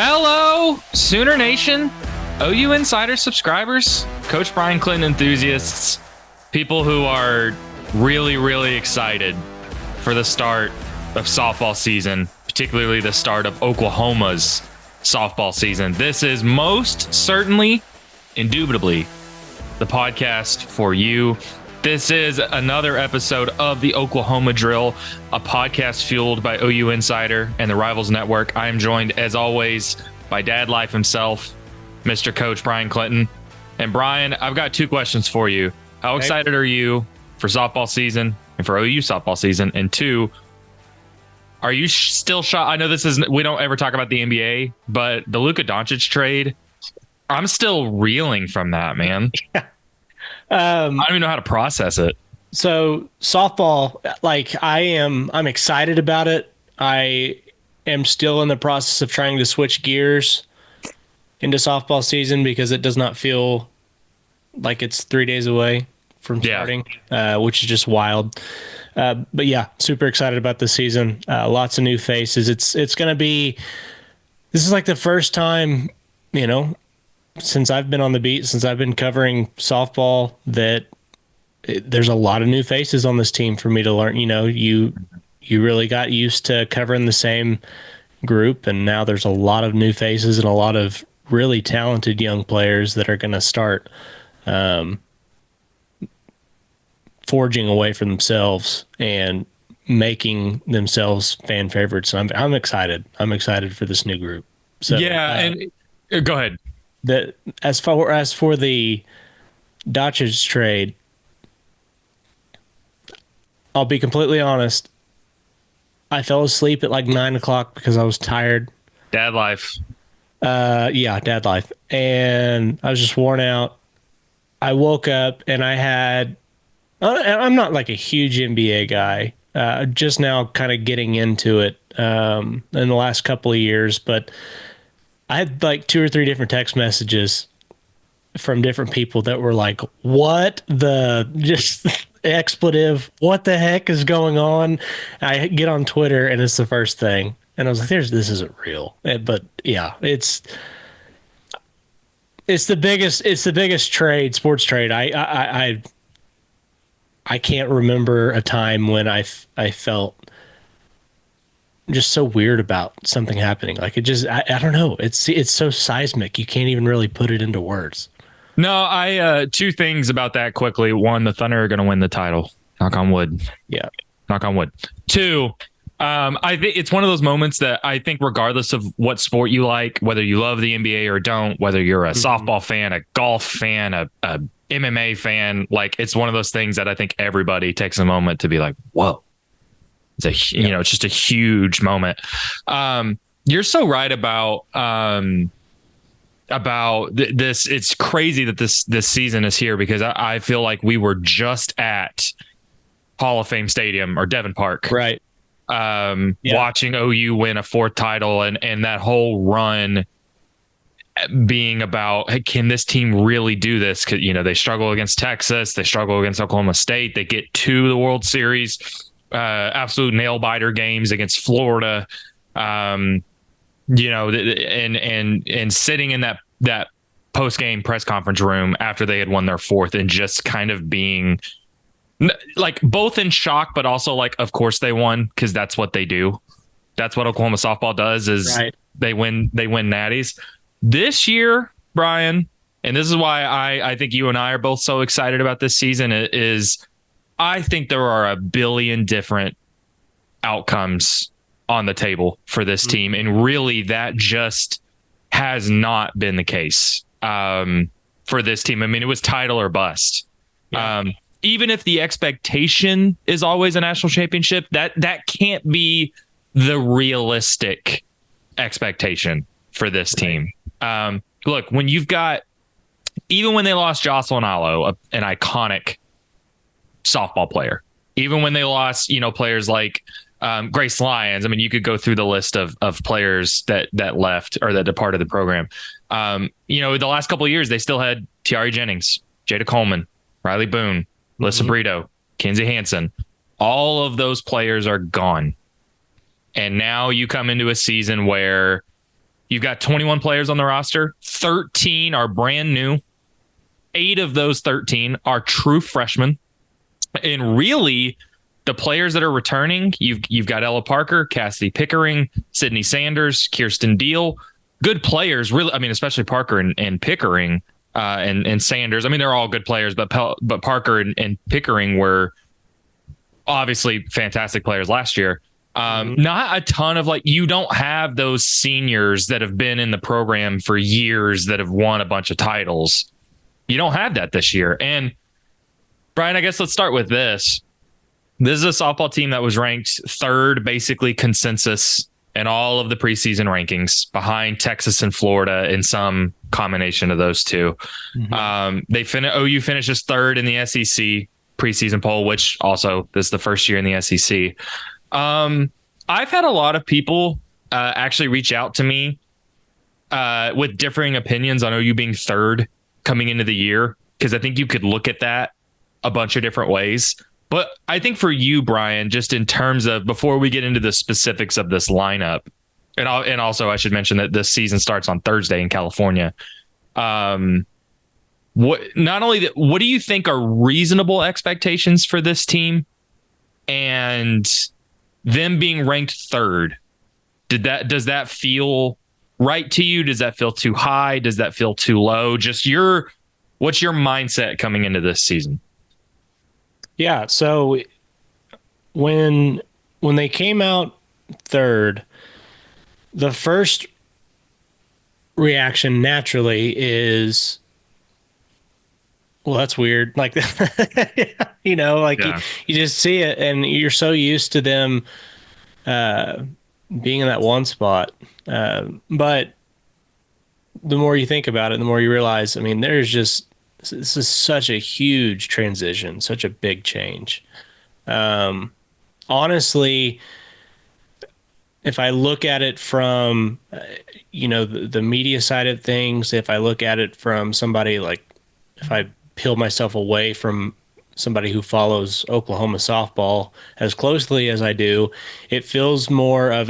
Hello, Sooner Nation, OU Insider subscribers, Coach Brian Clinton enthusiasts, people who are really, really excited for the start of softball season, particularly the start of Oklahoma's softball season. This is most certainly, indubitably, the podcast for you. This is another episode of the Oklahoma Drill, a podcast fueled by OU Insider and the Rivals Network. I am joined, as always, by Dad Life himself, Mr. Coach Brian Clinton. And Brian, I've got two questions for you. How excited are you for softball season and for OU softball season? And two, are you still shocked? I know we don't ever talk about the NBA, but the Luka Doncic trade, I'm still reeling from that, man. Yeah. I don't even know how to process it. So softball, I'm excited about it. I am still in the process of trying to switch gears into softball season because it does not feel like it's 3 days away from starting, which is just wild. But yeah, super excited about the season. Lots of new faces. It's going to be, this is like the first time, since I've been on the beat, since I've been covering softball, that there's a lot of new faces on this team for me to learn. You really got used to covering the same group, and now there's a lot of new faces and a lot of really talented young players that are going to start forging away for themselves and making themselves fan favorites. And I'm excited. I'm excited for this new group. So and go ahead. As for the Doncic trade, I'll be completely honest. I fell asleep at like 9 o'clock because I was tired. Dad life. Dad life. And I was just worn out. I woke up and I'm not like a huge NBA guy. Just now kind of getting into it in the last couple of years, but I had like 2 or 3 different text messages from different people that were like, what the just expletive, what the heck is going on? I get on Twitter and it's the first thing. And I was like, this isn't real. But yeah, it's the biggest trade, sports trade. I can't remember a time when I felt just so weird about something happening. Like it just, I don't know. It's so seismic. You can't even really put it into words. No, two things about that quickly. One, the Thunder are going to win the title. Knock on wood. Yeah. Knock on wood. Two, I think it's one of those moments that I think regardless of what sport you like, whether you love the NBA or don't, whether you're a softball fan, a golf fan, a MMA fan, like it's one of those things that I think everybody takes a moment to be like, whoa. It's it's just a huge moment. You're so right about this. It's crazy that this season is here because I feel like we were just at Hall of Fame Stadium or Devon Park, right? Watching OU win a 4th title and that whole run being about, hey, can this team really do this? Because they struggle against Texas, they struggle against Oklahoma State, they get to the World Series. Absolute nail biter games against Florida, and sitting in that post game press conference room after they had won their 4th and just kind of being like both in shock, but also like, of course they won because that's what they do. That's what Oklahoma softball does is they win natties. This year, Brian, and this is why I think you and I are both so excited about this season is I think there are a billion different outcomes on the table for this team. And really that just has not been the case for this team. I mean, it was title or bust. Yeah. Even if the expectation is always a national championship, that can't be the realistic expectation for this team. Look, when you've got, even when they lost Jocelyn Alo, an iconic softball player, even when they lost, players like Grace Lyons. I mean, you could go through the list of players that left or that departed the program. The last couple of years, they still had Tiari Jennings, Jada Coleman, Riley Boone, Alyssa Brito, Kenzie Hansen. All of those players are gone. And now you come into a season where You've got 21 players on the roster. 13 are brand new. 8 of those 13 are true freshmen. And really, the players that are returning, you've got Ella Parker, Cassidy Pickering, Sydney Sanders, Kirsten Deal. Good players, really. I mean, especially Parker and Pickering and Sanders. I mean, they're all good players, but Parker and Pickering were obviously fantastic players last year. Not a ton of you don't have those seniors that have been in the program for years that have won a bunch of titles. You don't have that this year. And Brian, I guess let's start with this. This is a softball team that was ranked third, basically consensus in all of the preseason rankings, behind Texas and Florida in some combination of those two. OU finishes third in the SEC preseason poll, which also this is the first year in the SEC. I've had a lot of people actually reach out to me with differing opinions on OU being third coming into the year, because I think you could look at that a bunch of different ways. But I think for you, Brian, just in terms of, before we get into the specifics of this lineup, and also I should mention that this season starts on Thursday in California. What do you think are reasonable expectations for this team, and them being ranked third? Does that feel right to you? Does that feel too high? Does that feel too low? Just what's your mindset coming into this season? Yeah. So when they came out third, the first reaction naturally is, well, that's weird. You just see it and you're so used to them being in that one spot. But the more you think about it, the more you realize, I mean, this is such a huge transition, such a big change. Honestly, if I look at it from, the media side of things, if I look at it from somebody if I peel myself away from somebody who follows Oklahoma softball as closely as I do, it feels more of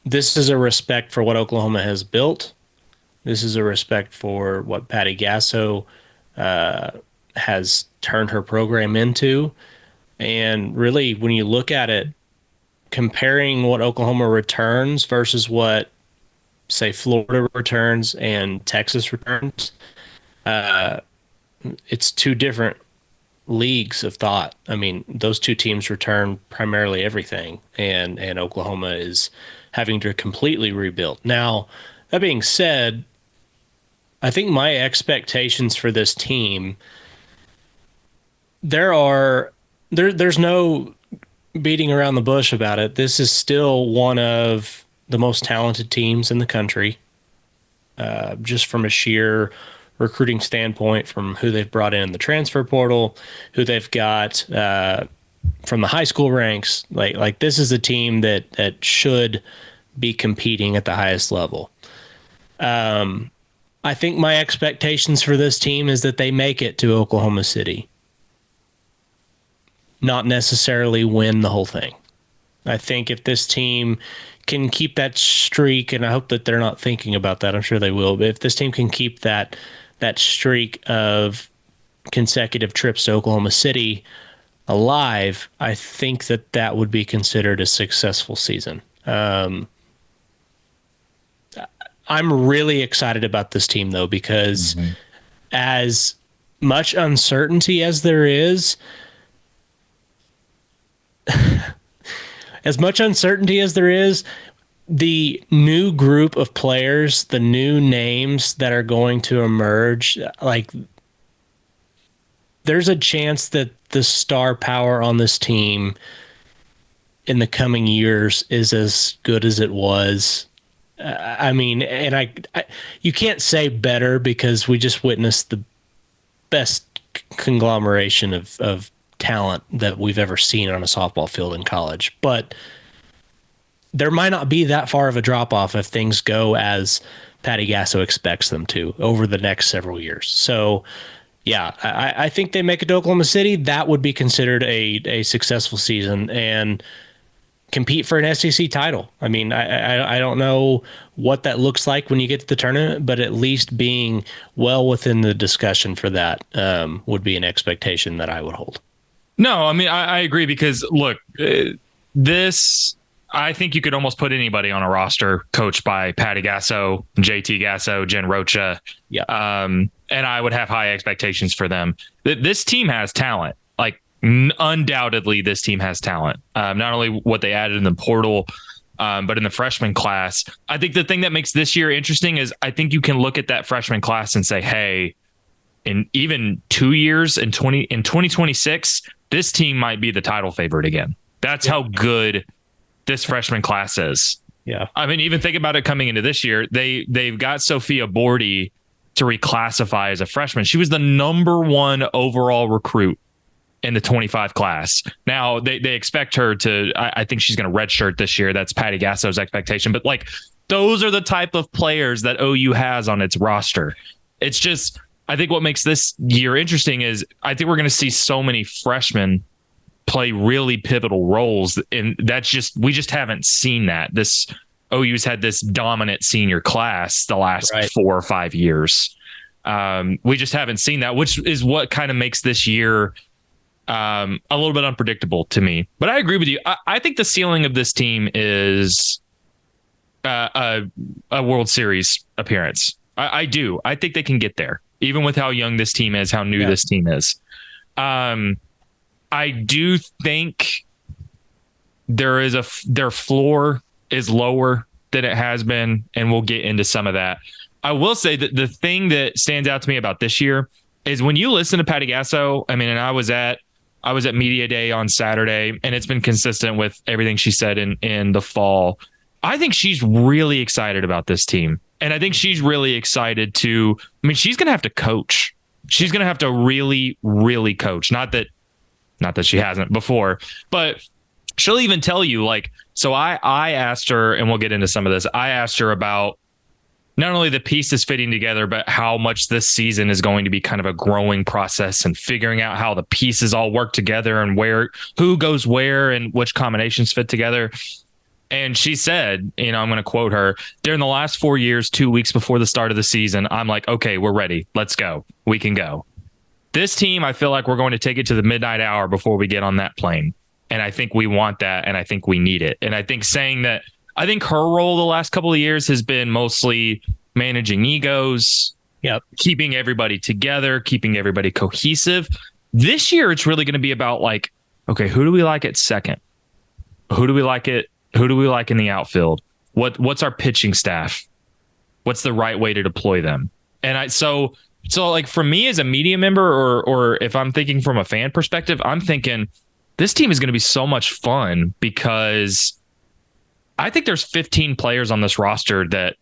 this is a respect for what Oklahoma has built. This is a respect for what Patty Gasso has turned her program into. And really, when you look at it, comparing what Oklahoma returns versus what, say, Florida returns and Texas returns, it's two different leagues of thought. I mean, those two teams return primarily everything, and Oklahoma is having to completely rebuild. Now, that being said, I think my expectations for this team, there's no beating around the bush about it. This is still one of the most talented teams in the country, just from a sheer recruiting standpoint, from who they've brought in the transfer portal, who they've got from the high school ranks. Like this is a team that should be competing at the highest level. I think my expectations for this team is that they make it to Oklahoma City, not necessarily win the whole thing. I think if this team can keep that streak, and I hope that they're not thinking about that, I'm sure they will, but if this team can keep that streak of consecutive trips to Oklahoma City alive, I think that would be considered a successful season. I'm really excited about this team, though, because as much uncertainty as there is, the new group of players, the new names that are going to emerge, there's a chance that the star power on this team in the coming years is as good as it was. I mean, and I you can't say better, because we just witnessed the best conglomeration of talent that we've ever seen on a softball field in college. But there might not be that far of a drop-off if things go as Patty Gasso expects them to over the next several years. So, yeah, I think they make it to Oklahoma City. That would be considered a successful season. And compete for an SEC title. I mean, I don't know what that looks like when you get to the tournament, but at least being well within the discussion for that would be an expectation that I would hold. No, I mean, I agree because look, this, I think you could almost put anybody on a roster coached by Patty Gasso, JT Gasso, Jen Rocha. Yeah. And I would have high expectations for them. This team has talent. Like, undoubtedly, this team has talent. Not only what they added in the portal, but in the freshman class. I think the thing that makes this year interesting is I think you can look at that freshman class and say, hey, in even 2 years, in 2026, this team might be the title favorite again. That's how good this freshman class is. Yeah. I mean, even think about it coming into this year. They've got Sophia Bordy to reclassify as a freshman. She was the number 1 overall recruit in the 25 class. Now they expect her to, I think she's going to redshirt this year. That's Patty Gasso's expectation. But like, those are the type of players that OU has on its roster. It's just, I think what makes this year interesting is I think we're going to see so many freshmen play really pivotal roles. And we just haven't seen that. This OU's had this dominant senior class the last 4 or 5 years. We just haven't seen that, which is what kind of makes this year a little bit unpredictable to me. But I agree with you. I think the ceiling of this team is a World Series appearance. I do. I think they can get there, even with how young this team is, how new this team is. I do think their floor is lower than it has been, and we'll get into some of that. I will say that the thing that stands out to me about this year is when you listen to Patty Gasso. I mean, and I was at Media Day on Saturday, and it's been consistent with everything she said in the fall. I think she's really excited about this team. And I think she's really excited to, I mean, she's going to have to coach. She's going to have to really, really coach. Not that she hasn't before, but she'll even tell you, like, so I asked her, and we'll get into some of this. I asked her about not only the pieces fitting together, but how much this season is going to be kind of a growing process and figuring out how the pieces all work together and who goes where and which combinations fit together. And she said, I'm going to quote her, during the last 4 years, 2 weeks before the start of the season, I'm like, okay, we're ready. Let's go. We can go. This team, I feel like we're going to take it to the midnight hour before we get on that plane. And I think we want that. And I think we need it. And I think I think her role the last couple of years has been mostly managing egos, keeping everybody together, keeping everybody cohesive. This year, it's really going to be about like, okay, who do we like at second? Who do we like in the outfield? What's our pitching staff? What's the right way to deploy them? And so like for me as a media member, or if I'm thinking from a fan perspective, I'm thinking this team is going to be so much fun because I think there's 15 players on this roster that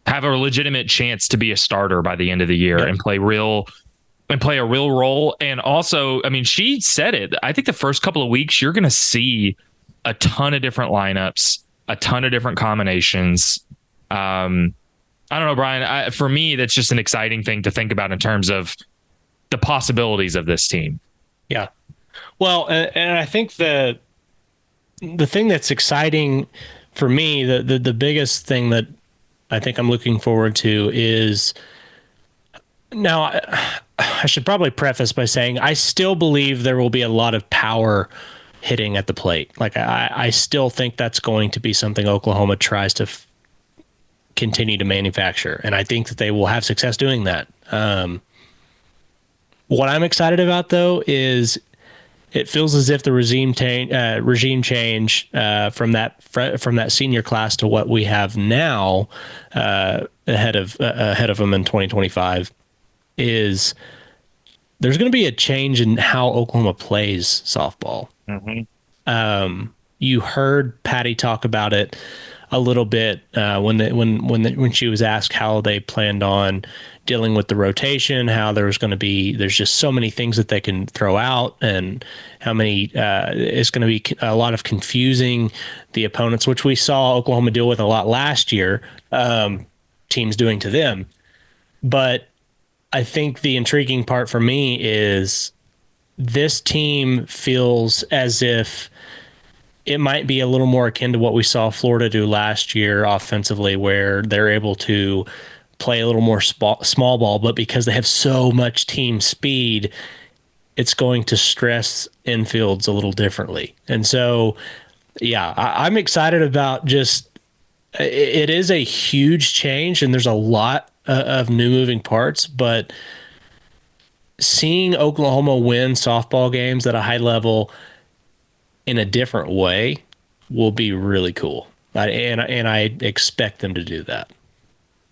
have a legitimate chance to be a starter by the end of the year and play a real role. And also, I mean, she said it. I think the first couple of weeks, you're going to see a ton of different lineups, a ton of different combinations. I don't know, Brian. For me, that's just an exciting thing to think about in terms of the possibilities of this team. Yeah. Well, and I think the thing that's exciting for me, the biggest thing that I think I'm looking forward to is, now I should probably preface by saying I still believe there will be a lot of power hitting at the plate. Like I still think that's going to be something Oklahoma tries to continue to manufacture, and I think that they will have success doing that. What I'm excited about, though, is it feels as if the regime change from that senior class to what we have now ahead of them in 2025 is there's going to be a change in how Oklahoma plays softball. Mm-hmm. You heard Patty talk about it a little bit when she was asked how they planned on dealing with the rotation, how there's just so many things that they can throw out, and how many it's going to be a lot of confusing the opponents, which we saw Oklahoma deal with a lot last year, teams doing to them. But I think the intriguing part for me is this team feels as if it might be a little more akin to what we saw Florida do last year offensively, where they're able to play a little more small ball, but because they have so much team speed, it's going to stress infields a little differently. And so, yeah, I'm excited about just it is a huge change, and there's a lot of new moving parts, but seeing Oklahoma win softball games at a high level in a different way will be really cool. And I expect them to do that.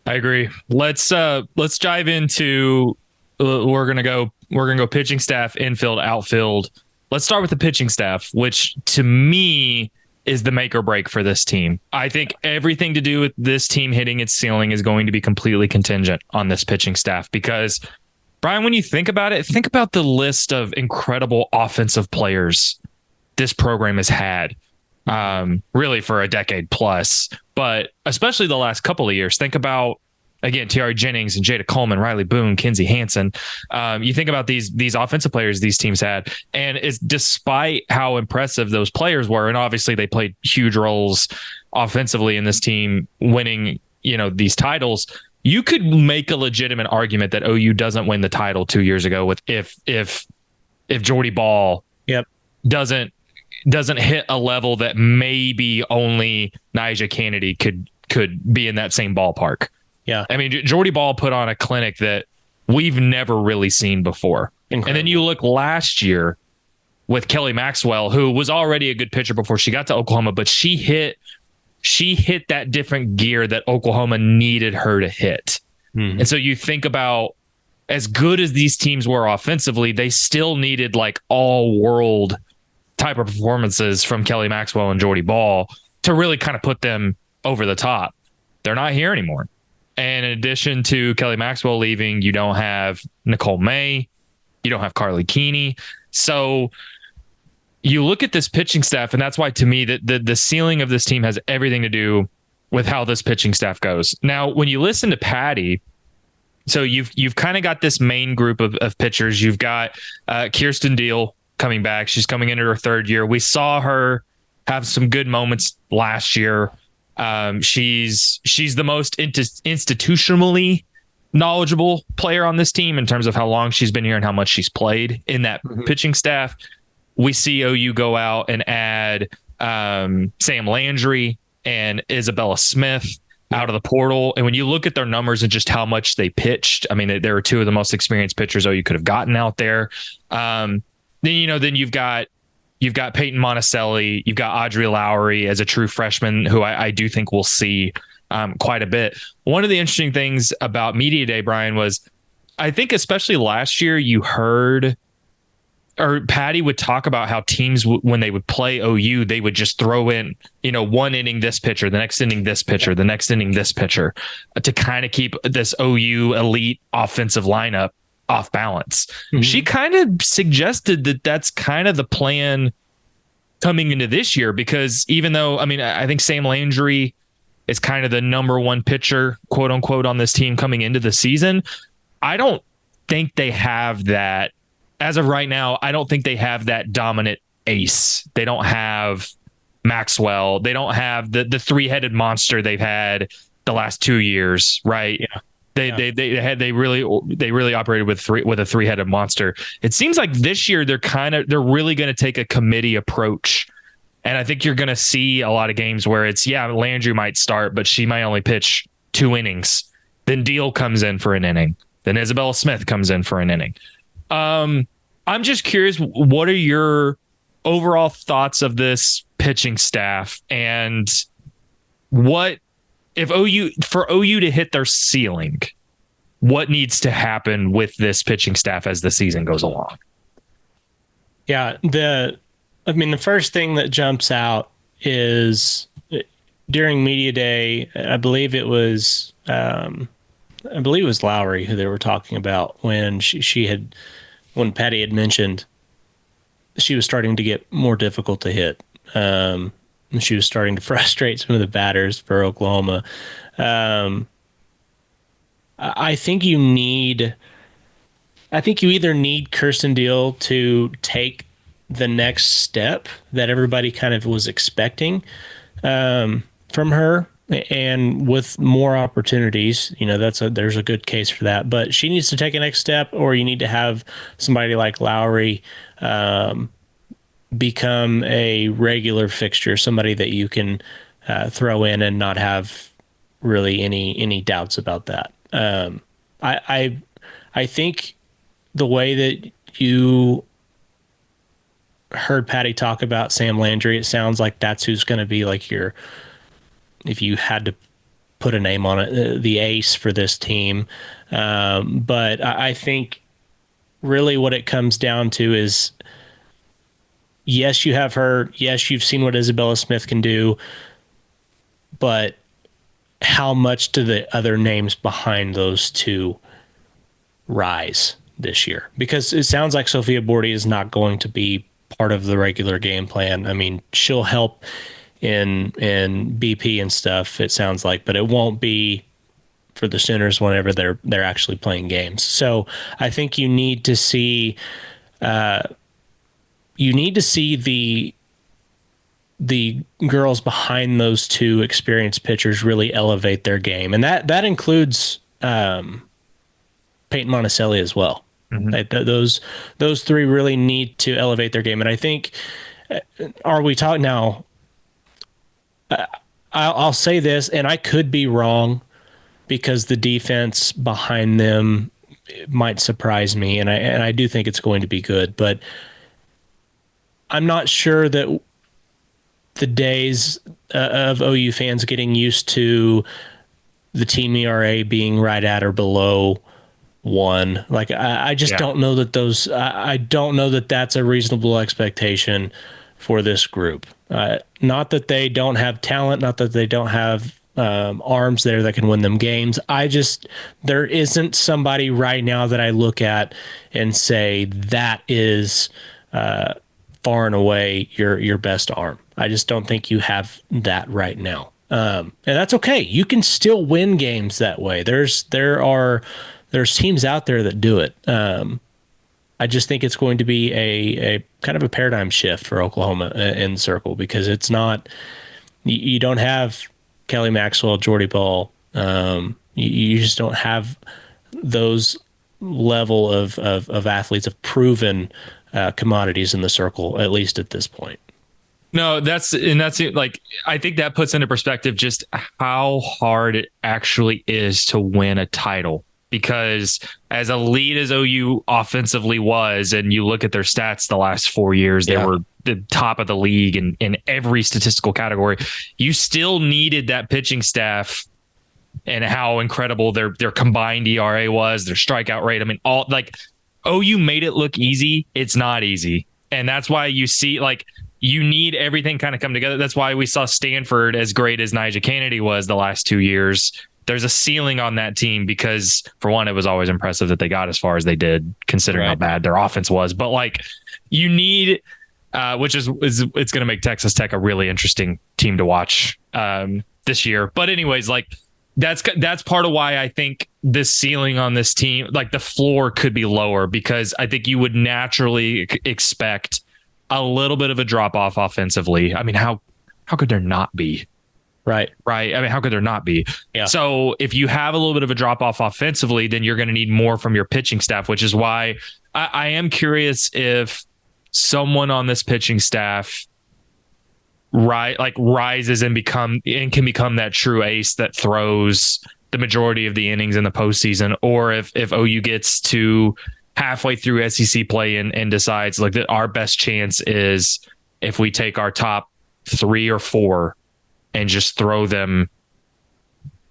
I agree. Let's dive into we're gonna go pitching staff, infield, outfield. Let's start with the pitching staff, which to me is the make or break for this team. I think everything to do with this team hitting its ceiling is going to be completely contingent on this pitching staff because Brian, when you think about it, think about the list of incredible offensive players this program has had really for a decade plus, but especially the last couple of years. Think about, again, Tiari Jennings and Jada Coleman, Riley Boone, Kinsey Hansen. You think about these offensive players these teams had, and it's despite how impressive those players were, and obviously they played huge roles offensively in this team winning, these titles. You could make a legitimate argument that OU doesn't win the title 2 years ago with if Jordy Ball doesn't hit a level that maybe only Nyjah Kennedy could be in that same ballpark. Yeah. I mean, Jordy Ball put on a clinic that we've never really seen before. Incredible. And then you look last year with Kelly Maxwell, who was already a good pitcher before she got to Oklahoma, but she hit that different gear that Oklahoma needed her to hit. Mm-hmm. And so you think about as good as these teams were offensively, they still needed like all world type of performances from Kelly Maxwell and Jordy Ball to really kind of put them over the top. They're not here anymore. And in addition to Kelly Maxwell leaving, you don't have Nicole May, you don't have Carly Keeney. So you look at this pitching staff, and that's why to me that the ceiling of this team has everything to do with how this pitching staff goes. Now, when you listen to Patty, so you've kind of got this main group of pitchers. You've got Kirsten Deal coming back. She's coming into her third year. We saw her have some good moments last year. She's the most institutionally knowledgeable player on this team in terms of how long she's been here and how much she's played in that pitching staff. We see OU go out and add Sam Landry and Isabella Smith out of the portal. And when you look at their numbers and just how much they pitched, I mean, they were two of the most experienced pitchers OU could have gotten out there. Then you've got Peyton Monticelli, you've got Audrey Lowry as a true freshman who I do think we'll see quite a bit. One of the interesting things about Media Day, Brian, was I think especially last year you heard or Patty would talk about how teams, when they would play OU, they would just throw in, one inning this pitcher, the next inning this pitcher, the next inning this pitcher to kind of keep this OU elite offensive lineup off balance. Mm-hmm. She kind of suggested that that's kind of the plan coming into this year, because even though, I think Sam Landry is kind of the number one pitcher, quote unquote, on this team coming into the season, I don't think they have that. As of right now, I don't think they have that dominant ace. They don't have Maxwell. They don't have the three-headed monster they've had the last 2 years, right? Yeah. They really operated with a three-headed monster. It seems like this year they're really going to take a committee approach. And I think you're going to see a lot of games where it's, Landry might start, but she might only pitch 2 innings. Then Deal comes in for an inning. Then Isabella Smith comes in for an inning. I'm just curious, what are your overall thoughts of this pitching staff, and what if for OU to hit their ceiling, what needs to happen with this pitching staff as the season goes along? Yeah, the first thing that jumps out is during Media Day, I believe it was Lowry who they were talking about when when Patty had mentioned she was starting to get more difficult to hit. She was starting to frustrate some of the batters for Oklahoma. I think you either need Kirsten Deal to take the next step that everybody kind of was expecting from her, and with more opportunities, there's a good case for that. But she needs to take a next step, or you need to have somebody like Lowry become a regular fixture, somebody that you can throw in and not have really any doubts about that. I think the way that you heard Patty talk about Sam Landry, it sounds like that's who's going to be like if you had to put a name on it, the ace for this team. But I think really what it comes down to is, yes, you have her. Yes, you've seen what Isabella Smith can do, but how much do the other names behind those two rise this year? Because it sounds like Sophia Bordy is not going to be part of the regular game plan. I mean, she'll help in BP and stuff, it sounds like, but it won't be for the Sooners whenever they're actually playing games. So I think you need to see the girls behind those two experienced pitchers really elevate their game, and that includes Peyton Monticelli as well. Mm-hmm. Those three really need to elevate their game, and I think, are we talking now? I'll say this, and I could be wrong, because the defense behind them might surprise me, and I do think it's going to be good, but I'm not sure that the days of OU fans getting used to the team ERA being right at or below 1. Like, I just don't know that I don't know that that's a reasonable expectation for this group. Not that they don't have talent, not that they don't have arms there that can win them games. There isn't somebody right now that I look at and say that is far and away your best arm. I just don't think you have that right now. And that's okay. You can still win games that way. There's teams out there that do it. I just think it's going to be a kind of a paradigm shift for Oklahoma in Circle, because it's not, you don't have Kelly Maxwell, Jordy Ball. You just don't have those level of athletes, of proven commodities in the Circle, at least at this point. No, that's like, I think that puts into perspective just how hard it actually is to win a title, because as elite as OU offensively was, and you look at their stats the last 4 years, they were the top of the league in every statistical category. You still needed that pitching staff, and how incredible their combined ERA was, their strikeout rate. I mean, all, like, OU made it look easy. It's not easy. And that's why you see, like, you need everything kind of come together. That's why we saw Stanford, as great as Nyjah Kennedy was the last 2 years. There's a ceiling on that team because, for one, it was always impressive that they got as far as they did, considering how bad their offense was. But, like, you need, which is it's going to make Texas Tech a really interesting team to watch this year. But anyways, like, that's part of why I think this ceiling on this team, like, the floor could be lower, because I think you would naturally expect a little bit of a drop off offensively. I mean, how could there not be? Right. I mean, how could there not be? Yeah. So if you have a little bit of a drop off offensively, then you're going to need more from your pitching staff, which is why I am curious if someone on this pitching staff rises and can become that true ace that throws the majority of the innings in the postseason, or if OU gets to halfway through SEC play and decides, like, that our best chance is if we take our top 3 or 4 and just throw them,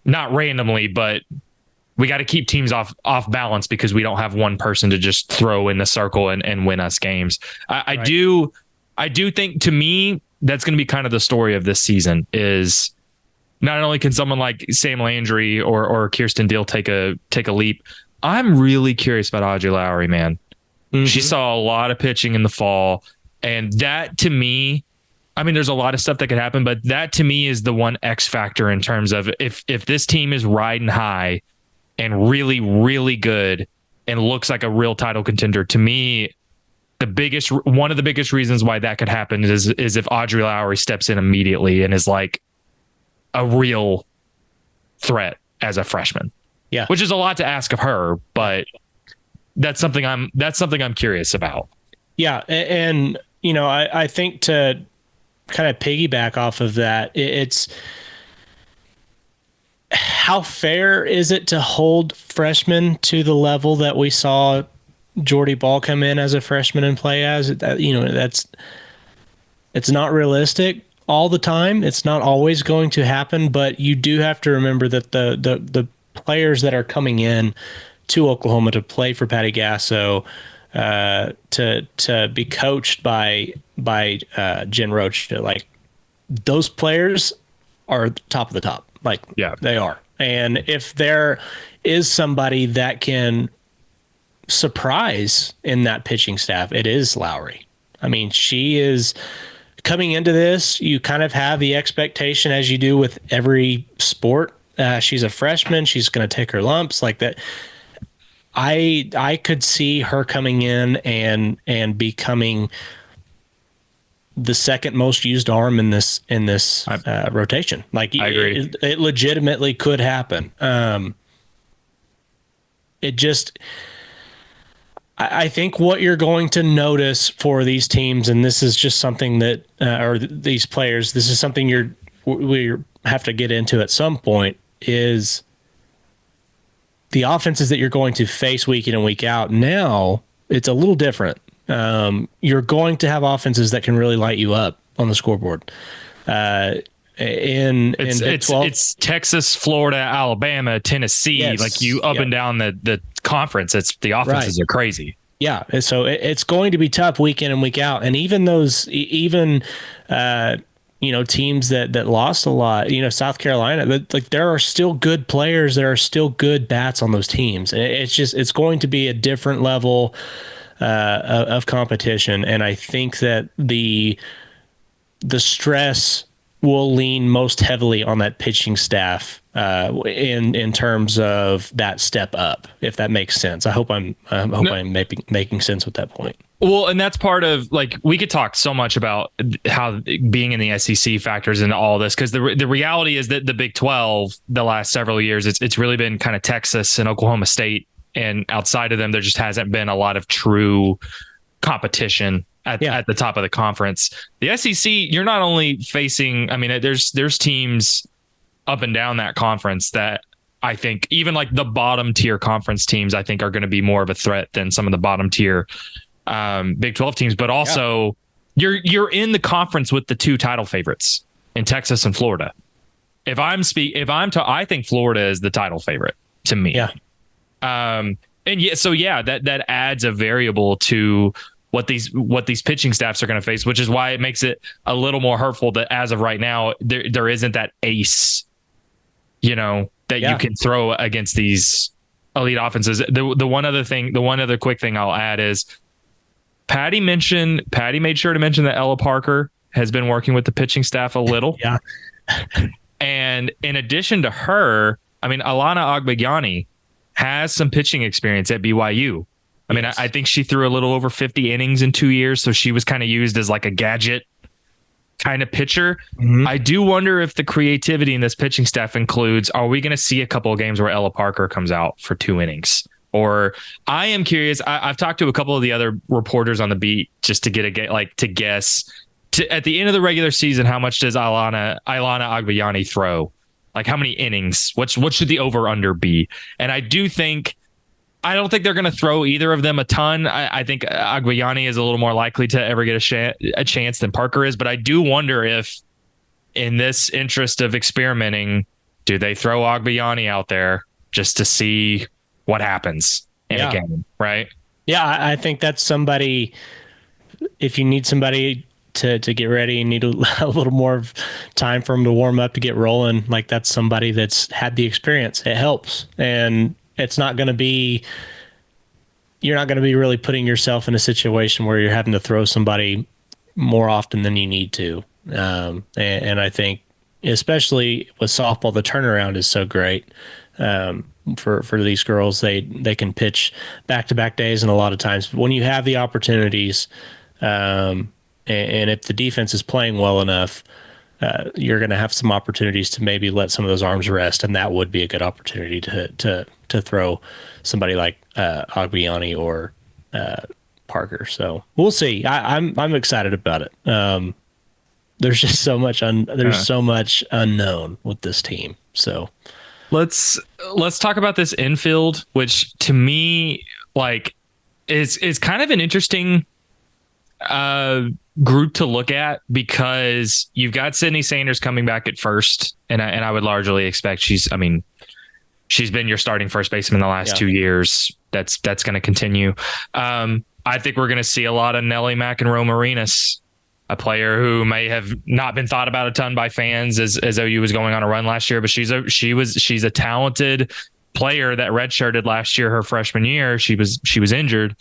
not randomly, but we got to keep teams off balance, because we don't have one person to just throw in the circle and win us games. I do think, to me, that's going to be kind of the story of this season, is not only can someone like Sam Landry or Kirsten Deal take a leap. I'm really curious about Audrey Lowry, man. Mm-hmm. She saw a lot of pitching in the fall, and that, to me, I mean, there's a lot of stuff that could happen, but that, to me, is the one X factor in terms of if this team is riding high and really, really good and looks like a real title contender. To me, one of the biggest reasons why that could happen is if Audrey Lowry steps in immediately and is like a real threat as a freshman. Yeah. Which is a lot to ask of her, but that's something I'm curious about. Yeah. And you know, I think to kind of piggyback off of that, it's how fair is it to hold freshmen to the level that we saw Jordy Ball come in as a freshman and play as? You know, it's not realistic all the time. It's not always going to happen, but you do have to remember that the players that are coming in to Oklahoma to play for Patty Gasso, to be coached by Jen Roach, like those players are top of the top. Like, yeah, they are. And if there is somebody that can surprise in that pitching staff, it is Lowry. I mean, she is coming into this. You kind of have the expectation, as you do with every sport. She's a freshman. She's going to take her lumps like that. I could see her coming in and becoming the second most used arm in this rotation. Like, I agree. It legitimately could happen. I think what you're going to notice for these teams, and this is just something that, or these players, this is something we have to get into at some point, is the offenses that you're going to face week in and week out. Now it's a little different. You're going to have offenses that can really light you up on the scoreboard. It's Texas, Florida, Alabama, Tennessee, yes, like you up and down the conference. It's the offenses are crazy. Yeah. So it's going to be tough week in and week out. And even those, teams that lost a lot, South Carolina, but like there are still good players. There are still good bats on those teams. And it's going to be a different level of competition. And I think that the stress will lean most heavily on that pitching staff in terms of that step up, if that makes sense. I hope I'm making sense with that point. Well, and that's part of, like, we could talk so much about how being in the SEC factors into all this, because the reality is that the Big 12, the last several years, it's really been kind of Texas and Oklahoma State, and outside of them, there just hasn't been a lot of true competition at the top of the conference. The SEC, you're not only facing, I mean, there's teams up and down that conference that I think even like the bottom tier conference teams, I think are going to be more of a threat than some of the bottom tier Big 12 teams. But also you're in the conference with the two title favorites in Texas and Florida. I think Florida is the title favorite to me. Yeah. That adds a variable to what these pitching staffs are going to face, which is why it makes it a little more hurtful that as of right now, there isn't that ace, that you can throw against these elite offenses. The one other quick thing I'll add is Patty made sure to mention that Ella Parker has been working with the pitching staff a little. Yeah. And in addition to her, I mean, Alana Agbayani has some pitching experience at BYU. I mean, I think she threw a little over 50 innings in 2 years, so she was kind of used as like a gadget kind of pitcher. Mm-hmm. I do wonder if the creativity in this pitching staff includes, are we going to see a couple of games where Ella Parker comes out for 2 innings? Or I am curious. I've talked to a couple of the other reporters on the beat just to guess at the end of the regular season, how much does Ilana Agbayani throw? Like, how many innings? What should the over under be? And I don't think they're going to throw either of them a ton. I think Agbayani is a little more likely to ever get a chance than Parker is. But I do wonder if, in this interest of experimenting, do they throw Agbayani out there just to see what happens in a game, right? Yeah, I think that's somebody, if you need somebody to get ready and need a little more time for them to warm up to get rolling, like that's somebody that's had the experience. It helps. And it's not going to be, you're not going to be really putting yourself in a situation where you're having to throw somebody more often than you need to. And I think, especially with softball, the turnaround is so great For these girls. They can pitch back-to-back days, and a lot of times when you have the opportunities, and if the defense is playing well enough, you're going to have some opportunities to maybe let some of those arms rest, and that would be a good opportunity to throw somebody like Agbiani or Parker. So we'll see. I'm excited about it. There's just so much so much unknown with this team. So let's talk about this infield, which to me like is kind of an interesting group to look at, because you've got Sydney Sanders coming back at first, and I would largely expect she's been your starting first baseman the last 2 years. That's going to continue. I think we're going to see a lot of Nelly McEnroe Marinas, a player who may have not been thought about a ton by fans as OU was going on a run last year, but she's a talented player that redshirted last year, her freshman year. She was injured.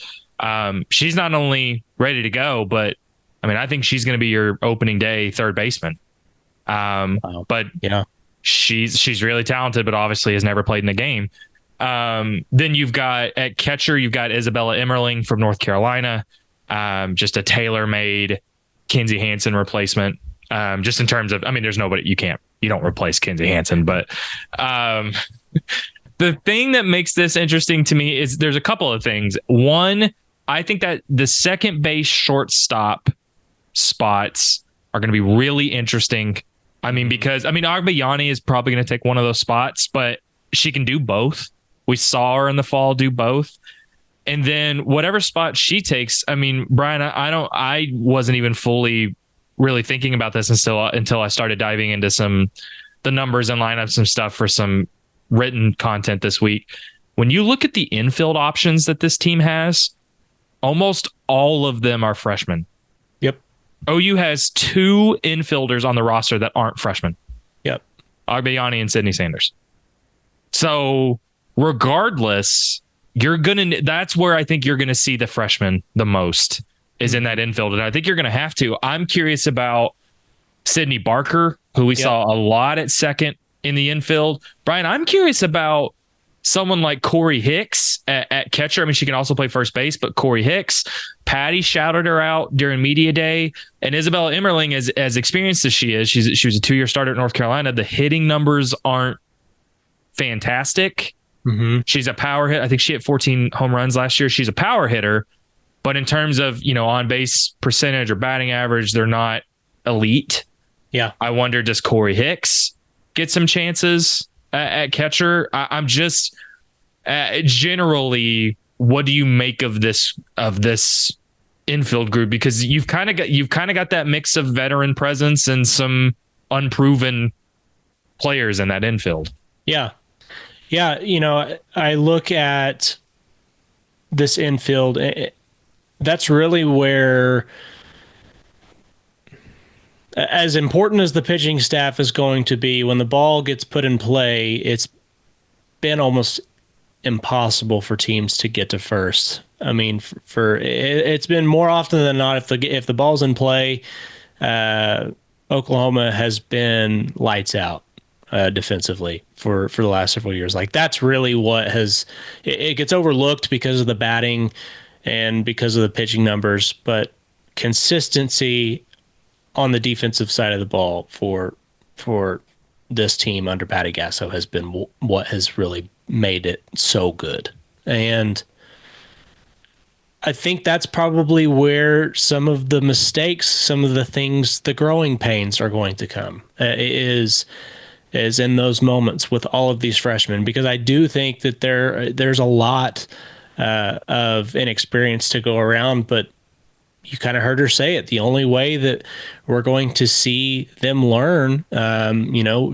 She's not only ready to go, but I mean, I think she's going to be your opening day third baseman. wow. But Yeah. she's really talented, but obviously has never played in the game. Then you've got at catcher, you've got Isabella Emmerling from North Carolina, just a tailor-made Kinsey Hansen replacement. Just in terms of, I mean, there's nobody you don't replace Kinsey Hansen, but the thing that makes this interesting to me is there's a couple of things. One, I think that the second base shortstop spots are going to be really interesting. I mean, because Agbayani is probably going to take one of those spots, but she can do both. We saw her in the fall do both. And then whatever spot she takes, I mean, Brian, I wasn't even fully really thinking about this until I started diving into the numbers and lineups and stuff for some written content this week. When you look at the infield options that this team has, almost all of them are freshmen. Yep. OU has 2 infielders on the roster that aren't freshmen. Yep. Agbayani and Sydney Sanders. So regardless, that's where I think you're going to see the freshmen the most, is in that infield. And I think you're going to have to. I'm curious about Sydney Barker, who we saw a lot at second in the infield. Brian, I'm curious about someone like Corey Hicks at catcher. I mean, she can also play first base, but Corey Hicks, Patty shouted her out during media day, and Isabella Emmerling, as experienced as she is, she was a 2-year starter at North Carolina. The hitting numbers aren't fantastic. Mm-hmm. She's a power hit. I think she hit 14 home runs last year. She's a power hitter, but in terms of, on base percentage or batting average, they're not elite. Yeah. I wonder, does Corey Hicks get some chances at catcher? I'm just generally, what do you make of this infield group? Because you've kind of got that mix of veteran presence and some unproven players in that infield. Yeah. Yeah. I look at this infield. That's really where, as important as the pitching staff is going to be, when the ball gets put in play, it's been almost impossible for teams to get to first. I mean, it's been more often than not, if the ball's in play, Oklahoma has been lights out defensively for the last several years. Like, that's really what it gets overlooked because of the batting and because of the pitching numbers, but consistency on the defensive side of the ball for this team under Patty Gasso has been what has really made it so good. And I think that's probably where some of the mistakes, some of the things, the growing pains are going to come, is in those moments with all of these freshmen, because I do think that there's a lot of inexperience to go around, but you kind of heard her say it. The only way that we're going to see them learn,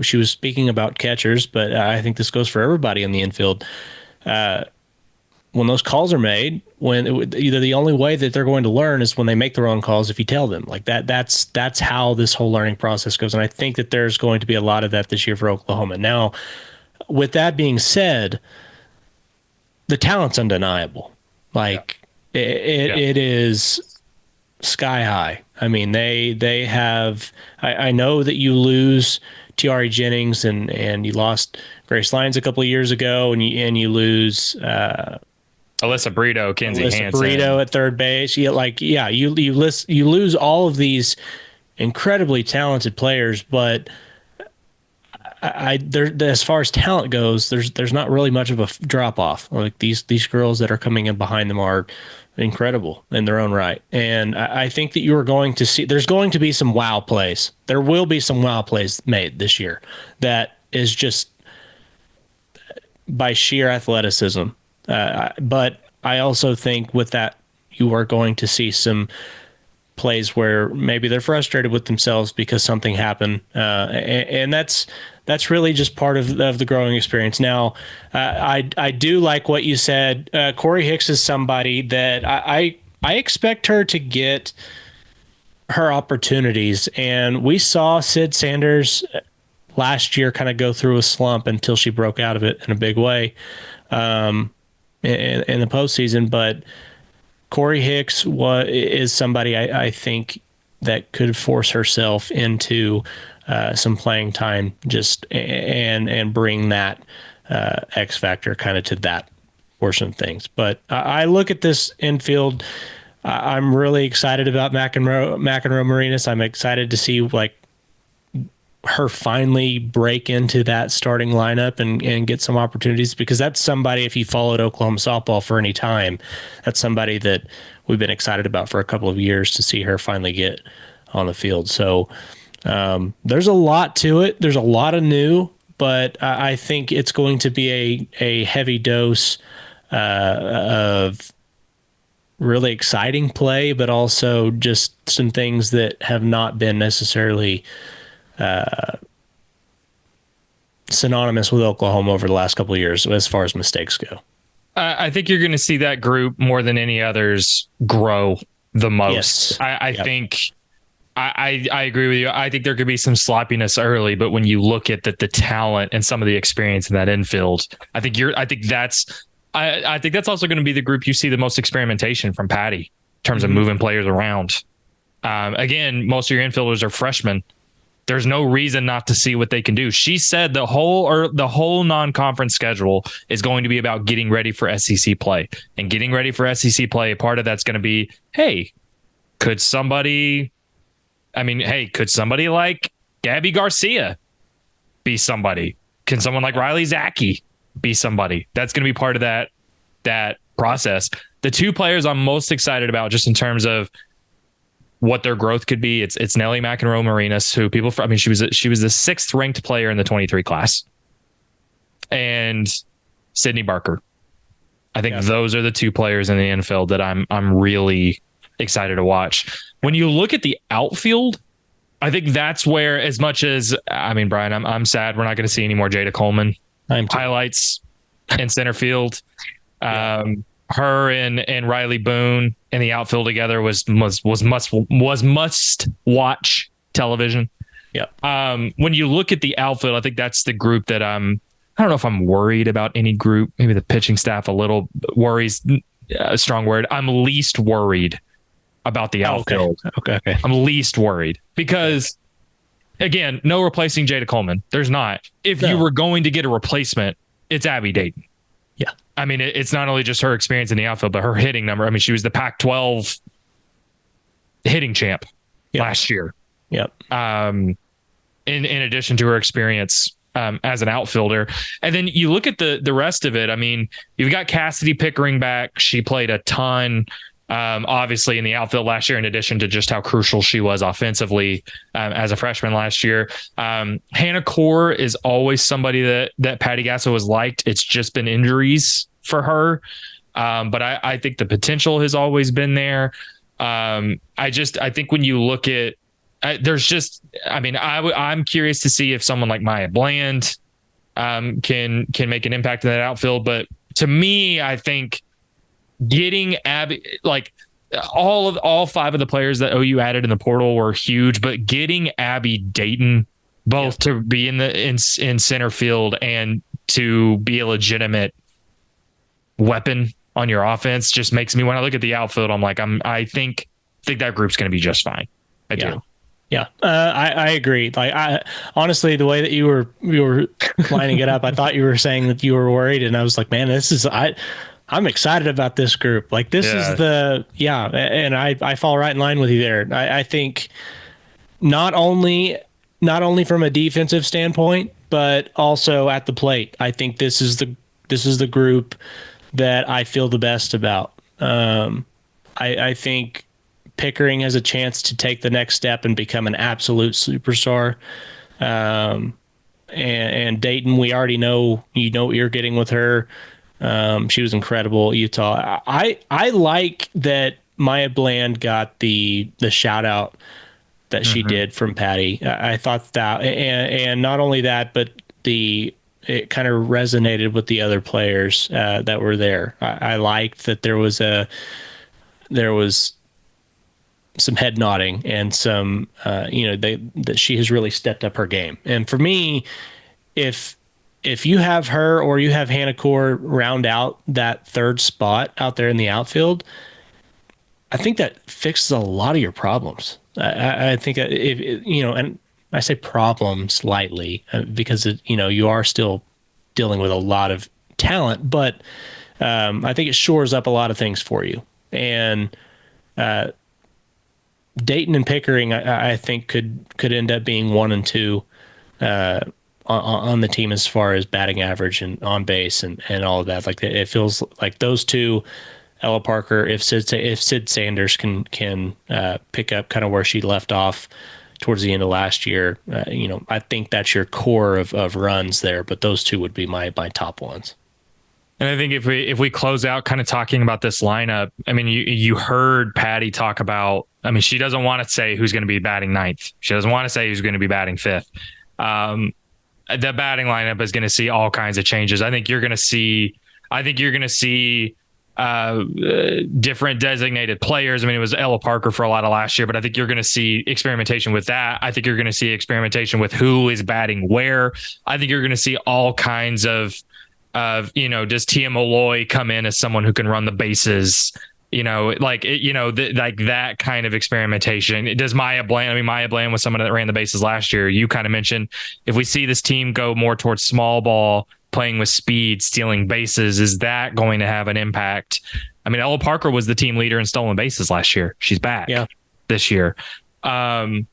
she was speaking about catchers, but I think this goes for everybody in the infield. When those calls are made, either the only way that they're going to learn is when they make the wrong calls. If you tell them like that, that's how this whole learning process goes. And I think that there's going to be a lot of that this year for Oklahoma. Now, with that being said, the talent's undeniable. Like it is sky high. I mean, they have. I know that you lose Tiari Jennings and you lost Grace Lyons a couple of years ago, and you lose Alyssa Brito, Kinsey Alyssa Hansen. Burrito at third base. You lose all of these incredibly talented players, but there, as far as talent goes, there's not really much of a drop off. Like these girls that are coming in behind them are incredible in their own right, and I think that you are going to see there's going to be some wow plays. There will be some wow plays made this year that is just by sheer athleticism. But I also think with that, you are going to see some plays where maybe they're frustrated with themselves because something happened, and that's really just part of the growing experience. Now, I do like what you said. Corey Hicks is somebody that I expect her to get her opportunities, and we saw Sid Sanders last year kind of go through a slump until she broke out of it in a big way in the postseason. But Corey Hicks is somebody I think that could force herself into some playing time, just and bring that X factor kind of to that portion of things. But I look at this infield. I'm really excited about McEnroe Marinas. I'm excited to see like her finally break into that starting lineup and get some opportunities, because that's somebody, if you followed Oklahoma softball for any time, that's somebody that we've been excited about for a couple of years to see her finally get on the field. So there's a lot to it. There's a lot of new, but I think it's going to be a heavy dose of really exciting play, but also just some things that have not been necessarily synonymous with Oklahoma over the last couple of years as far as mistakes go. I think you're going to see that group more than any others grow the most. Yes. I think I agree with you. I think there could be some sloppiness early, but when you look at the talent and some of the experience in that infield, I think that's also going to be the group you see the most experimentation from Patty in terms of moving players around. Again, most of your infielders are freshmen. There's no reason not to see what they can do. She said the whole non-conference schedule is going to be about getting ready for SEC play, and getting ready for SEC play. Part of that's going to be, hey, could somebody like Gabby Garcia be somebody? Can someone like Riley Zaki be somebody? That's going to be part of that process. The two players I'm most excited about, just in terms of what their growth could be, it's Nellie McEnroe Marinas, who she was the 6th ranked player in the 23 class, and Sydney Barker. I think those are the two players in the infield that I'm really excited to watch. When you look at the outfield, I think that's where, as much as Brian, I'm sad we're not going to see any more Jada Coleman highlights in center field. Her and Riley Boone in the outfield together was must watch television. Yeah. When you look at the outfield, I think that's the group that I don't know if I'm worried about any group. Maybe the pitching staff a little worries, a strong word. I'm least worried about the outfield. Okay. I'm least worried because, again, no replacing Jada Coleman. There's not. If you were going to get a replacement, it's Abby Dayton. Yeah. It's not only just her experience in the outfield, but her hitting number. She was the Pac-12 hitting champ last year. Yep. In addition to her experience as an outfielder. And then you look at the rest of it. You've got Cassidy Pickering back. She played a ton, obviously, in the outfield last year, in addition to just how crucial she was offensively as a freshman last year. Hannah Core is always somebody that Patty Gasso has liked. It's just been injuries for her. But I think the potential has always been there. I think when you look at, I'm curious to see if someone like Maya Bland can make an impact in that outfield. But to me, I think getting Abby, like all 5 of the players that OU added in the portal were huge, but getting Abby Dayton both to be in center field and to be a legitimate weapon on your offense just makes me, when I look at the outfield, I'm like, I think that group's going to be just fine. I do. Yeah, I agree. Like, I honestly, the way that you were lining it up, I thought you were saying that you were worried, and I was like, man, I'm excited about this group. Like, this is Yeah. the yeah, and I fall right in line with you there. I think not only not only from a defensive standpoint, but also at the plate. I think this is the group that I feel the best about. I think Pickering has a chance to take the next step and become an absolute superstar. And Dayton, we already know what you're getting with her. She was incredible at Utah. I like that Maya Bland got the shout out that she Hmm. did from Patty. I thought that, and not only that, but it kind of resonated with the other players that were there. I liked that there was some head nodding and some that she has really stepped up her game. And for me, if you have her or you have Hannah Core round out that third spot out there in the outfield, I think that fixes a lot of your problems. I think if and I say problems lightly because you are still dealing with a lot of talent, but I think it shores up a lot of things for you. And Dayton and Pickering, I think could end up being 1 and 2 on the team as far as batting average and on base and all of that. Like it feels like those two, Ella Parker, if Sid Sanders can pick up kind of where she left off towards the end of last year, I think that's your core of runs there. But those two would be my top ones. And I think if we close out kind of talking about this lineup, I mean, you heard Patty talk about. I mean, she doesn't want to say who's going to be batting ninth. She doesn't want to say who's going to be batting fifth. The batting lineup is going to see all kinds of changes. I think you're going to see. Different designated players. I mean, it was Ella Parker for a lot of last year, but I think you're going to see experimentation with that. I think you're going to see experimentation with who is batting where. I think you're going to see all kinds of does Tia Molloy come in as someone who can run the bases? Like that kind of experimentation. Does Maya Bland? I mean, Maya Bland was someone that ran the bases last year. You kind of mentioned if we see this team go more towards small ball, playing with speed, stealing bases, is that going to have an impact? I mean, Ella Parker was the team leader in stolen bases last year. She's back this year. I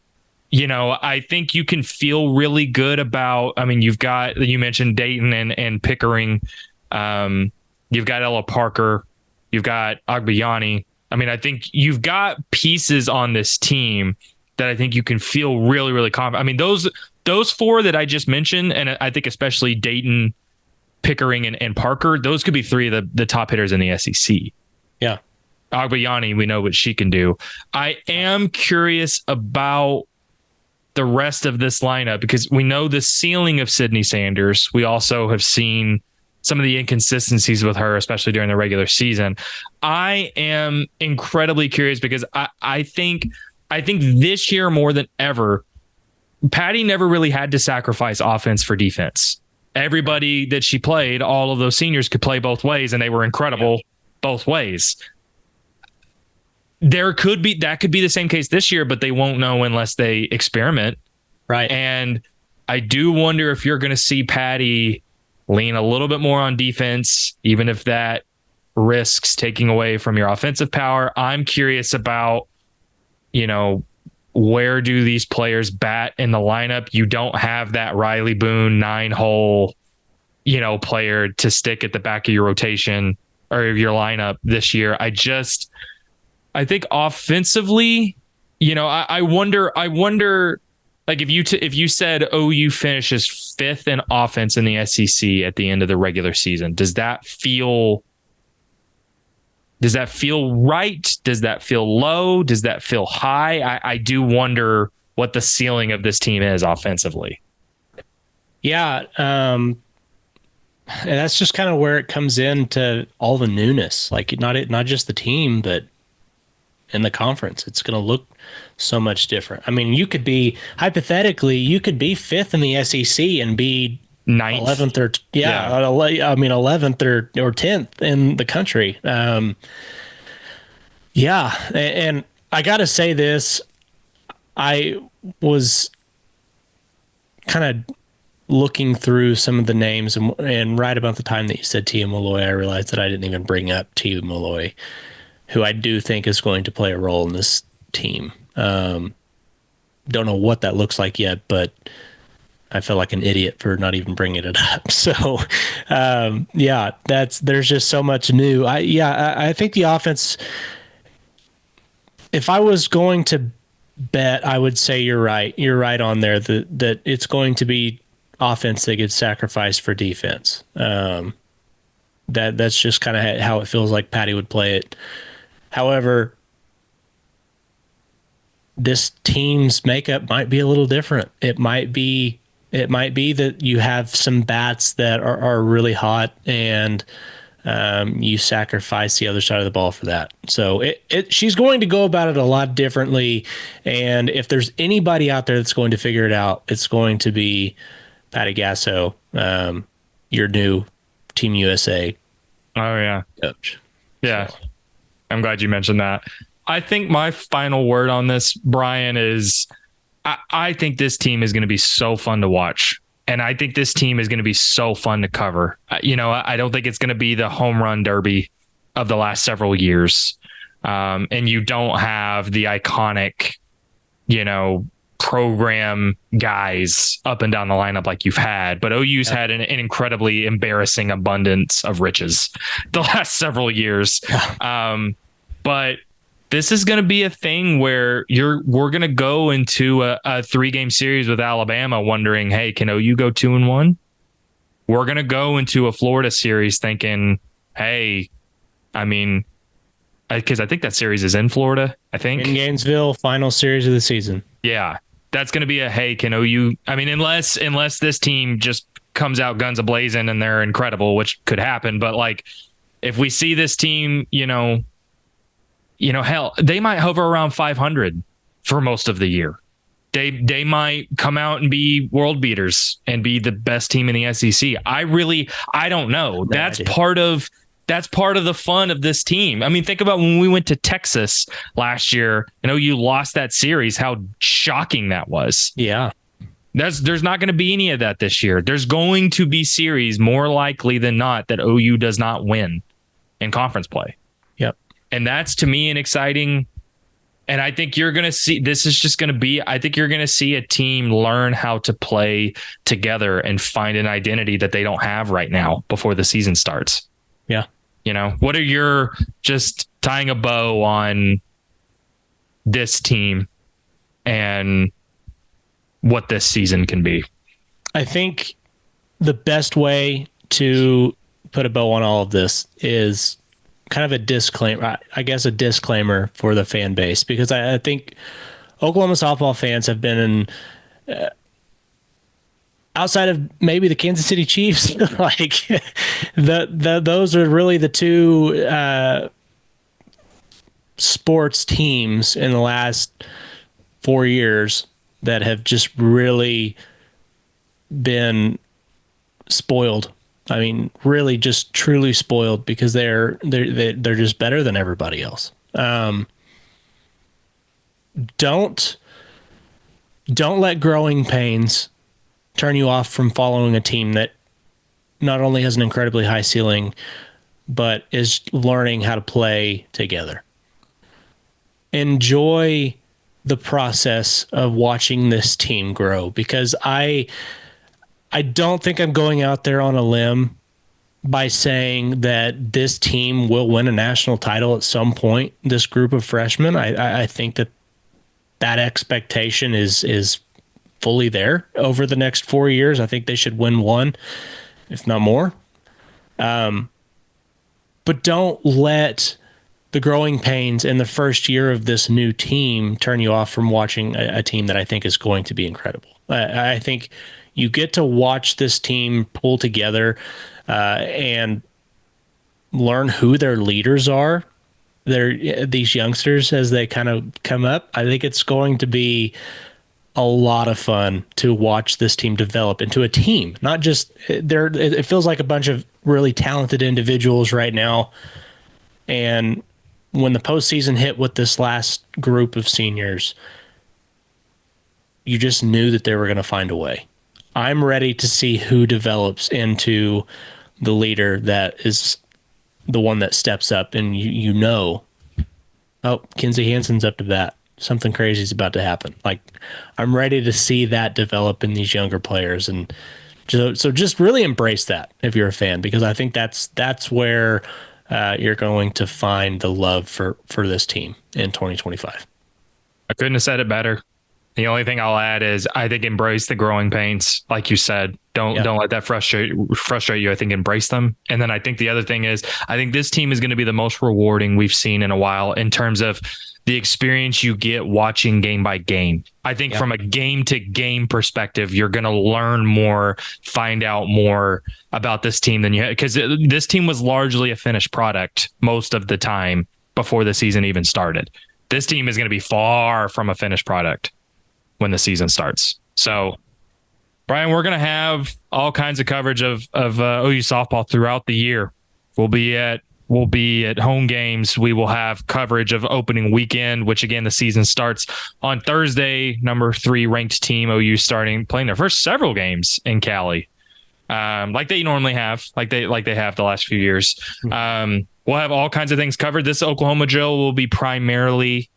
think you can feel really good about. I mean, you mentioned Dayton and Pickering. You've got Ella Parker. You've got Agbayani. I mean, I think you've got pieces on this team that I think you can feel really, really confident. I mean, those four that I just mentioned, and I think especially Dayton, Pickering, and Parker, those could be three of the top hitters in the SEC. Yeah. Agbayani, we know what she can do. I am curious about the rest of this lineup because we know the ceiling of Sydney Sanders. We also have seen some of the inconsistencies with her, especially during the regular season. I am incredibly curious because I think this year more than ever, Patty never really had to sacrifice offense for defense. Everybody that she played, all of those seniors could play both ways, and they were incredible both ways. That could be the same case this year, but they won't know unless they experiment. Right. And I do wonder if you're going to see Patty lean a little bit more on defense, even if that risks taking away from your offensive power. I'm curious about, where do these players bat in the lineup? You don't have that Riley Boone 9-hole, player to stick at the back of your rotation or your lineup this year. I think offensively, I wonder, like if you said OU finishes fifth in offense in the SEC at the end of the regular season, does that feel right? Does that feel low? Does that feel high? I do wonder what the ceiling of this team is offensively. Yeah. And that's just kind of where it comes into all the newness, like not just the team, but in the conference. It's going to look so much different. I mean, hypothetically, you could be fifth in the SEC and be ninth, 11th or 11th or 10th in the country. And I got to say this, was kind of looking through some of the names, and right about the time that you said Tia Malloy, I realized that I didn't even bring up Tia Malloy, who I do think is going to play a role in this team. Don't know what that looks like yet, but I feel like an idiot for not even bringing it up. So, yeah, there's just so much new. I think the offense. If I was going to bet, I would say you're right. You're right on there that it's going to be offense that gets sacrificed for defense. That's just kind of how it feels like Patty would play it. However, this team's makeup might be a little different. It might be that you have some bats that are really hot, and you sacrifice the other side of the ball for that. So she's going to go about it a lot differently. And if there's anybody out there that's going to figure it out, it's going to be Patty Gasso, your new Team USA Oh yeah. coach. Yeah. So, I'm glad you mentioned that. I think my final word on this, Brian, is I think this team is going to be so fun to watch. And I think this team is going to be so fun to cover. I don't think it's going to be the home run derby of the last several years. And you don't have the iconic, program guys up and down the lineup like you've had. But OU's had an incredibly embarrassing abundance of riches the last several years. But this is going to be a thing where we're going to go into a 3-game series with Alabama wondering, hey, can OU go 2-1? We're going to go into a Florida series thinking, hey, because I think that series is in Florida, I think. in Gainesville, final series of the season. Yeah. That's going to be a, hey, can OU, unless this team just comes out guns a-blazing and they're incredible, which could happen. But like, if we see this team, hell, they might hover around 500 for most of the year. They might come out and be world beaters and be the best team in the SEC. I don't know. That's part of the fun of this team. Think about when we went to Texas last year. You lost that series, how shocking that was. Yeah. There's not going to be any of that this year. There's going to be series more likely than not that OU does not win in conference play. Yep. And that's, to me, an exciting. And I think you're going to see, this is just going to be, I think you're going to see a team learn how to play together and find an identity that they don't have right now before the season starts. Yeah. What are your, just tying a bow on this team and what this season can be? I think the best way to put a bow on all of this is kind of a disclaimer, I guess a disclaimer for the fan base, because I think Oklahoma softball fans have been in, outside of maybe the Kansas City Chiefs, like those are really the two sports teams in the last 4 years that have just really been spoiled. Really just truly spoiled, because they're just better than everybody else. Don't let growing pains turn you off from following a team that not only has an incredibly high ceiling, but is learning how to play together. Enjoy the process of watching this team grow, because I don't think I'm going out there on a limb by saying that this team will win a national title at some point. This group of freshmen, I think that expectation is fully there over the next 4 years. I think they should win one, if not more. But don't let the growing pains in the first year of this new team turn you off from watching a team that I think is going to be incredible. I think you get to watch this team pull together and learn who their leaders are. These youngsters, as they kind of come up. I think it's going to be a lot of fun to watch this team develop into a team, not just there. It feels like a bunch of really talented individuals right now. And when the postseason hit with this last group of seniors, you just knew that they were going to find a way. I'm ready to see who develops into the leader that is the one that steps up, and you know, oh, Kinsey Hansen's up to bat. Something crazy is about to happen. Like, I'm ready to see that develop in these younger players, and so just really embrace that if you're a fan, because I think that's where you're going to find the love for this team in 2025. I couldn't have said it better. The only thing I'll add is I think embrace the growing pains, like you said. Don't let that frustrate you. I think embrace them. And then I think the other thing is I think this team is going to be the most rewarding we've seen in a while in terms of the experience you get watching game by game. I think from a game to game perspective, you're going to learn more, find out more about this team than you had, because this team was largely a finished product most of the time before the season even started. This team is going to be far from a finished product when the season starts. So, Brian, we're going to have all kinds of coverage of OU softball throughout the year. We'll be at home games. We will have coverage of opening weekend, which again, the season starts on Thursday. Number 3 ranked team OU playing their first several games in Cali, like they normally have, like they have the last few years. We'll have all kinds of things covered. This Oklahoma drill will be primarily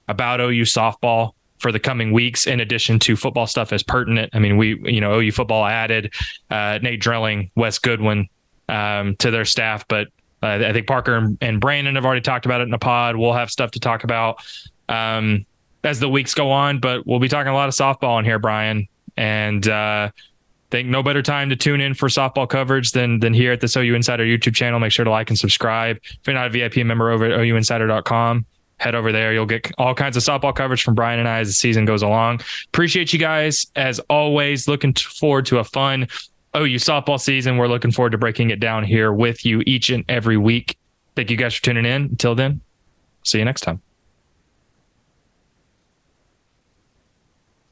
about OU softball for the coming weeks, in addition to football stuff as pertinent. I mean, OU football added Nate Drilling, Wes Goodwin to their staff, but I think Parker and Brandon have already talked about it in the pod. We'll have stuff to talk about as the weeks go on, but we'll be talking a lot of softball in here, Brian. And I think no better time to tune in for softball coverage than here at this OU Insider YouTube channel. Make sure to like and subscribe. If you're not a VIP member over at ouinsider.com, head over there. You'll get all kinds of softball coverage from Brian and I as the season goes along. Appreciate you guys as always. Looking forward to a fun OU softball season. We're looking forward to breaking it down here with you each and every week. Thank you guys for tuning in. Until then, see you next time.